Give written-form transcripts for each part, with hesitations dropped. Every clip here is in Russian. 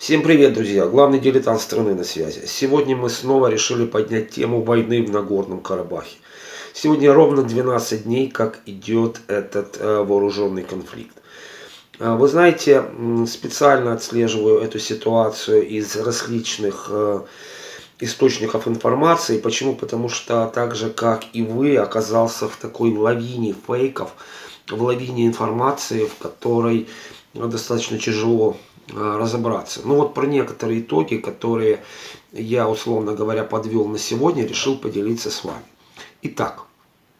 Всем привет, друзья! Главный дилетант страны на связи. Сегодня мы снова решили поднять тему войны в Нагорном Карабахе. Сегодня ровно 12 дней, как идет этот вооруженный конфликт. Вы знаете, специально отслеживаю эту ситуацию из различных источников информации. Почему? Потому что так же, как и вы, оказался в такой лавине фейков, в лавине информации, в которой достаточно тяжело разобраться. Ну вот про некоторые итоги, которые я, условно говоря, подвел на сегодня, решил поделиться с вами. Итак,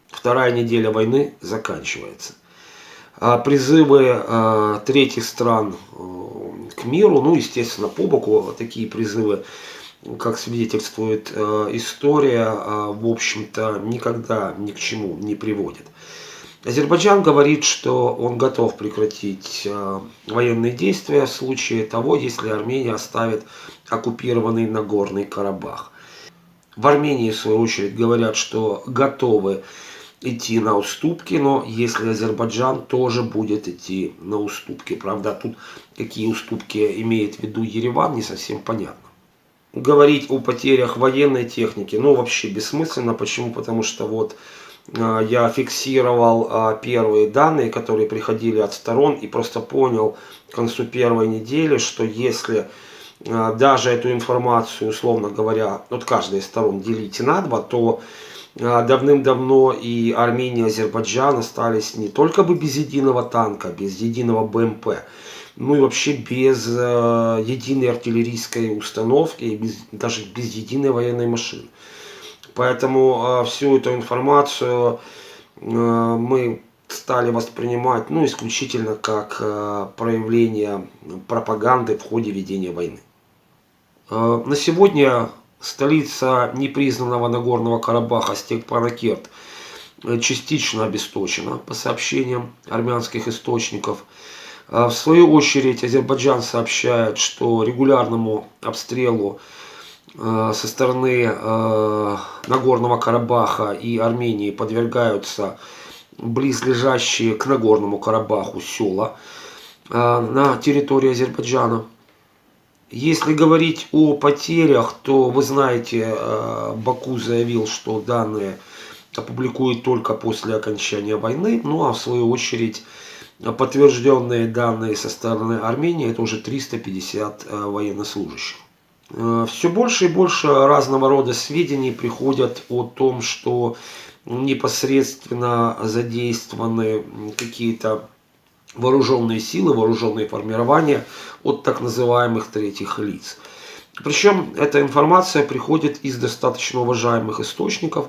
вторая неделя войны заканчивается. Призывы третьих стран к миру, ну, естественно, по боку такие призывы, как свидетельствует история, в общем-то, никогда ни к чему не приводят. Азербайджан говорит, что он готов прекратить военные действия в случае того, если Армения оставит оккупированный Нагорный Карабах. В Армении, в свою очередь, говорят, что готовы идти на уступки, но если Азербайджан тоже будет идти на уступки. Правда, тут какие уступки имеет в виду Ереван, не совсем понятно. Говорить о потерях военной техники, ну, вообще бессмысленно. Почему? Потому что вот я фиксировал первые данные, которые приходили от сторон, и просто понял к концу первой недели, что если даже эту информацию, условно говоря, от каждой из сторон делить на два, то давным-давно и Армения, и Азербайджан остались не только бы без единого танка, без единого БМП, ну и вообще без единой артиллерийской установки, и даже без единой военной машины. Поэтому всю эту информацию мы стали воспринимать, ну, исключительно как проявление пропаганды в ходе ведения войны. На сегодня столица непризнанного Нагорного Карабаха Степанакерт частично обесточена, по сообщениям армянских источников. В свою очередь Азербайджан сообщает, что регулярному обстрелу со стороны Нагорного Карабаха и Армении подвергаются близлежащие к Нагорному Карабаху села на территории Азербайджана. Если говорить о потерях, то вы знаете, Баку заявил, что данные опубликует только после окончания войны. Ну а в свою очередь подтвержденные данные со стороны Армении — это уже 350 военнослужащих. Все больше и больше разного рода сведений приходят о том, что непосредственно задействованы какие-то вооруженные силы, вооруженные формирования от так называемых третьих лиц. Причем эта информация приходит из достаточно уважаемых источников.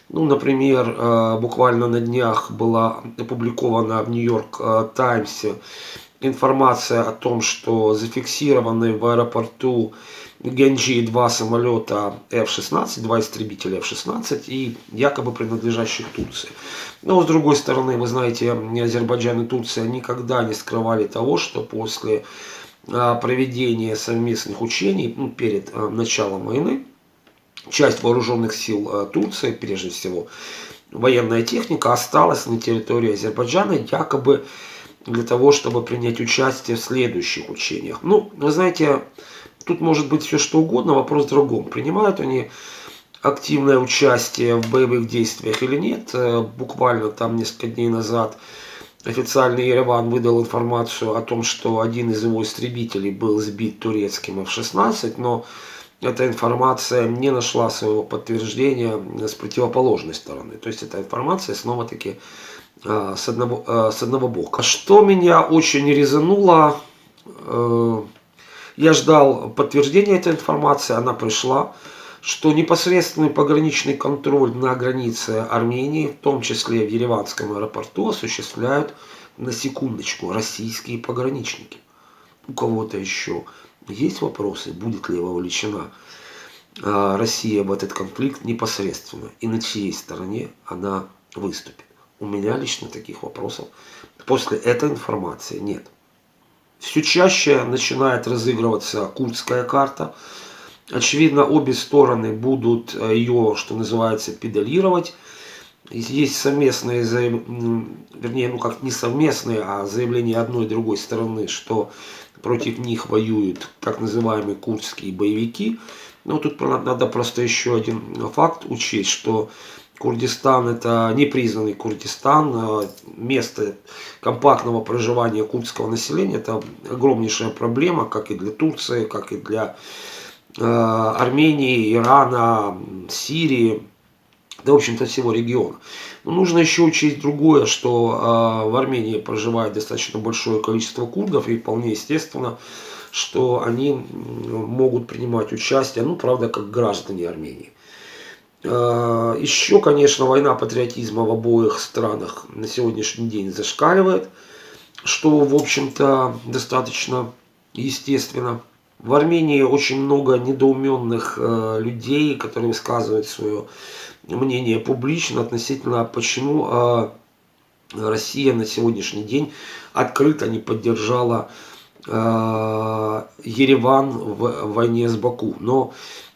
Ну, например, буквально на днях была опубликована в Нью-Йорк Таймсе информация о том, что зафиксированы в аэропорту Генджи два самолета F-16, два истребителя F-16, и якобы принадлежащих Турции. Но с другой стороны, вы знаете, Азербайджан и Турция никогда не скрывали того, что после проведения совместных учений, ну, перед началом войны, часть вооруженных сил Турции, прежде всего военная техника, осталась на территории Азербайджана якобы для того, чтобы принять участие в следующих учениях. Ну, вы знаете, тут может быть все что угодно, вопрос в другом. Принимают они активное участие в боевых действиях или нет? Буквально там несколько дней назад официальный Ереван выдал информацию о том, что один из его истребителей был сбит турецким F-16, но эта информация не нашла своего подтверждения с противоположной стороны. То есть эта информация снова-таки с одного бока. Что меня очень резануло, я ждал подтверждения этой информации, она пришла, что непосредственный пограничный контроль на границе Армении, в том числе в Ереванском аэропорту, осуществляют, на секундочку, российские пограничники. У кого-то еще есть вопросы, будет ли вовлечена Россия в этот конфликт непосредственно и на чьей стороне она выступит? У меня лично таких вопросов после этой информации нет. Все чаще начинает разыгрываться курдская карта. Очевидно, обе стороны будут ее, что называется, педалировать. Есть совместные заявления, вернее, ну как не совместные, а заявления одной и другой стороны, что против них воюют так называемые курдские боевики. Но тут надо просто еще один факт учесть, что Курдистан — это непризнанный Курдистан, место компактного проживания курдского населения — это огромнейшая проблема, как и для Турции, как и для Армении, Ирана, Сирии, да, в общем-то, всего региона. Но нужно еще учесть другое, что в Армении проживает достаточно большое количество курдов, и вполне естественно, что они могут принимать участие, ну, правда, как граждане Армении. Еще, конечно, война патриотизма в обоих странах на сегодняшний день зашкаливает, что, в общем-то, достаточно естественно. В Армении очень много недоуменных людей, которые высказывают свое мнение публично относительно, почему Россия на сегодняшний день открыто не поддержала Ереван в войне с Баку. Но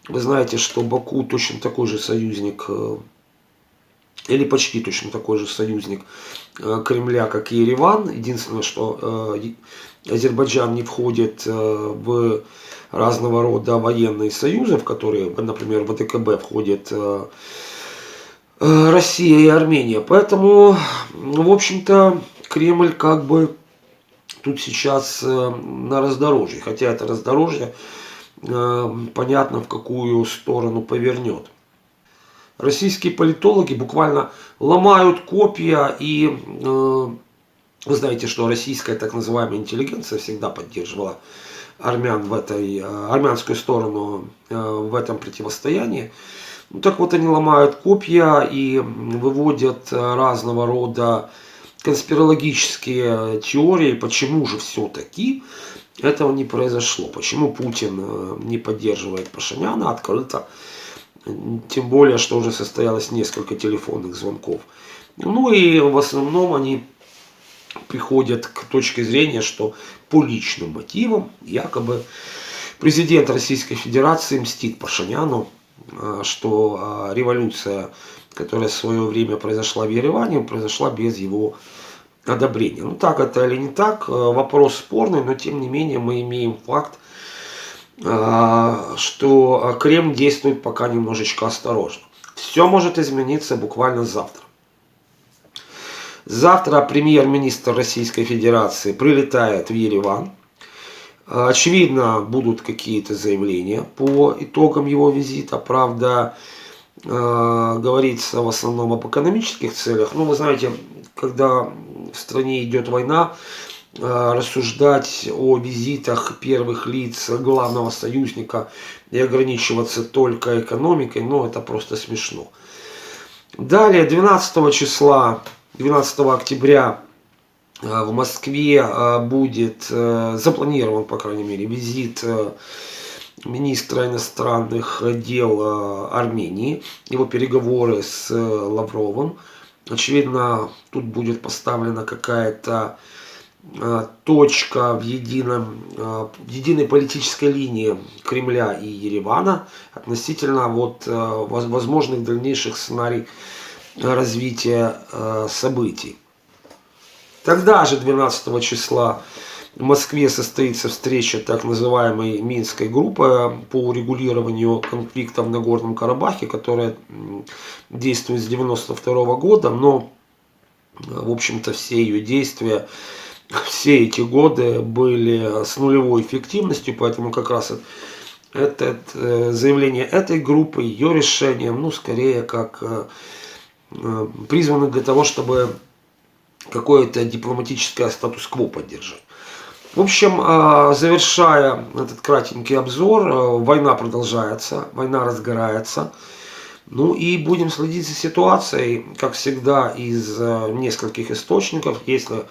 вы знаете, что Баку точно такой же союзник, или почти точно такой же союзник Кремля, как и Ереван. Единственное, что Азербайджан не входит в разного рода военные союзы, в которые, например, в ВТКБ входит Россия и Армения. Поэтому, в общем-то, Кремль как бы тут сейчас на раздорожье. Хотя это раздорожье понятно, в какую сторону повернет. Российские политологи буквально ломают копья, и вы знаете, что российская так называемая интеллигенция всегда поддерживала армянскую сторону в этом противостоянии. Ну, так вот, они ломают копья и выводят разного рода конспирологические теории, почему же все-таки этого не произошло, почему Путин не поддерживает Пашиняна открыто, тем более, что уже состоялось несколько телефонных звонков. Ну и в основном они приходят к точке зрения, что по личным мотивам якобы президент Российской Федерации мстит Пашиняну, что революция, которая в свое время произошла в Ереване, произошла без его одобрения. Ну так это или не так, вопрос спорный, но тем не менее мы имеем факт, что Кремль действует пока немножечко осторожно. Все может измениться буквально завтра. Завтра премьер-министр Российской Федерации прилетает в Ереван. Очевидно, будут какие-то заявления по итогам его визита. Правда, говорится в основном об экономических целях. Но вы знаете, когда в стране идет война, рассуждать о визитах первых лиц главного союзника и ограничиваться только экономикой, ну это просто смешно. Далее, 12 октября в Москве будет запланирован, по крайней мере, визит министра иностранных дел Армении, его переговоры с Лавровым. Очевидно, тут будет поставлена какая-то точка в единой политической линии Кремля и Еревана относительно возможных дальнейших сценариев развития событий. Тогда же 12 числа в Москве состоится встреча так называемой Минской группы по урегулированию конфликта в Нагорном Карабахе, которая действует с 1992 года, но, в общем-то, все ее действия, все эти годы были с нулевой эффективностью, поэтому как раз заявление этой группы, ее решение, ну, скорее как призваны для того, чтобы какое-то дипломатическое статус-кво поддержать. В общем, завершая этот кратенький обзор, война продолжается, война разгорается. Ну и будем следить за ситуацией, как всегда, из нескольких источников. Если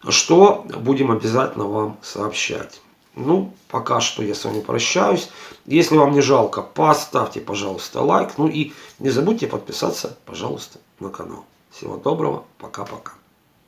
что, будем обязательно вам сообщать. Ну, пока что я с вами прощаюсь. Если вам не жалко, поставьте, пожалуйста, лайк. Ну и не забудьте подписаться, пожалуйста, на канал. Всего доброго, пока-пока.